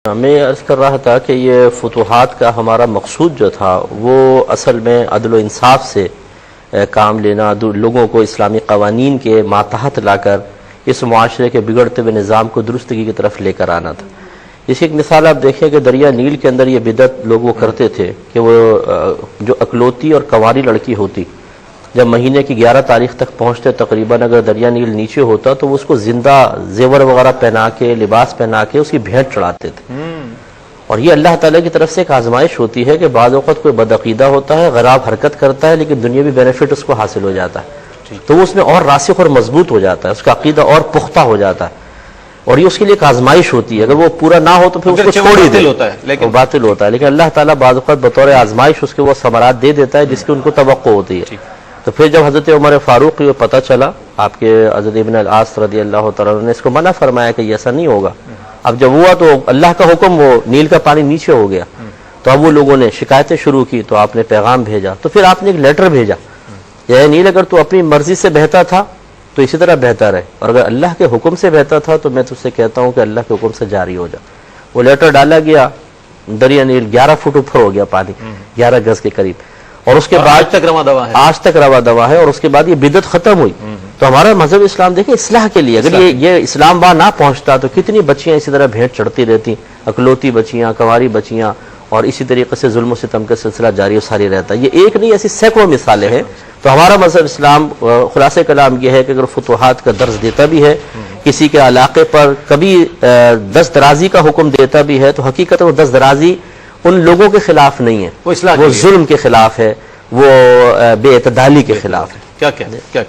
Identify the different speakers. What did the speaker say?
Speaker 1: मैं अर्ज़ कर रहा था कि ये फतूहात का हमारा मकसूद जो था वो असल में अदल व इंसाफ से काम लेना, लोगों को इस्लामी क़वानीन के मातहत लाकर इस मुआशरे के बिगड़ते हुए निज़ाम को दुरुस्तगी की तरफ लेकर आना था। इसकी एक मिसाल आप देखें कि दरिया नील के अंदर ये बिदत लोग वो करते थे कि वो जो अकलौती और कंवारी लड़की होती, जब महीने की 11 तारीख तक पहुँचते तकरीबन अगर दरिया नील नीचे होता तो वो उसको जिंदा जेवर वगैरह पहना के, लिबास पहना के उसकी भेंट चढ़ाते थे। और ये अल्लाह ताला की तरफ से एक आजमाइश होती है कि बाद वक़्त कोई बदअक़ीदा होता है, गराब हरकत करता है, लेकिन दुनियावी बेनिफिट उसको हासिल हो जाता है, तो वो उसमें और रासिख और मजबूत हो जाता है, उसका अक़ीदा और पुख्ता हो जाता है। और ये उसके लिए एक आजमाइश होती है, अगर वो पूरा ना हो तो फिर उसको छोड़ ही दे, लेकिन बातिल होता है। लेकिन अल्लाह ताला बाद वक़्त बतौर आजमाइश उसके वो समरात दे देता है जिसकी उनको तवक्को होती है। तो फिर जब हज़रत उमर फारूक को पता चला, आपके हज़रत इब्न अल-आस रज़ी अल्लाह तआला ने इसको मना फरमाया कि ऐसा नहीं होगा। अब जब हुआ तो अल्लाह का हुक्म, वो नील का पानी नीचे हो गया, तो अब वो लोगों ने शिकायतें शुरू की, तो आपने पैगाम भेजा, तो फिर आपने एक लेटर भेजा, यह नील अगर तू अपनी मर्जी से बहता था तो इसी तरह बहता रहे, और अगर अल्लाह के हुक्म से बहता था तो मैं तुझसे कहता हूँ कि अल्लाह के हुक्म से जारी हो जा। वो लेटर डाला गया, दरिया नील 11 फुट ऊपर हो गया, पानी 11 गज के करीब, और उसके बाद आज तक रवा दवा है। और उसके बाद ये बिदत खत्म हुई। तो हमारा मजहब इस्लाम देखें इस्लाह के लिए, अगर ये इस्लाम वहां ना पहुंचता तो कितनी बच्चियां इसी तरह भेंट चढ़ती रहती, अकलौती बच्चियां, कंवारी बच्चियां, और इसी तरीके से जुल्म सितम का सिलसिला जारी सारी रहता है। ये एक नहीं, ऐसी सैकड़ों मिसालें हैं। तो हमारा मजहब इस्लाम खुलासे कलाम यह है कि अगर फतूहात का दर्ज देता भी है, किसी के इलाके पर कभी दस्त दराजी का हुक्म देता भी है, तो हकीकत वो दस्त दराजी उन लोगों के खिलाफ नहीं है, वो जुल्म के खिलाफ है, वो बेइतदाली के खिलाफ है।
Speaker 2: क्या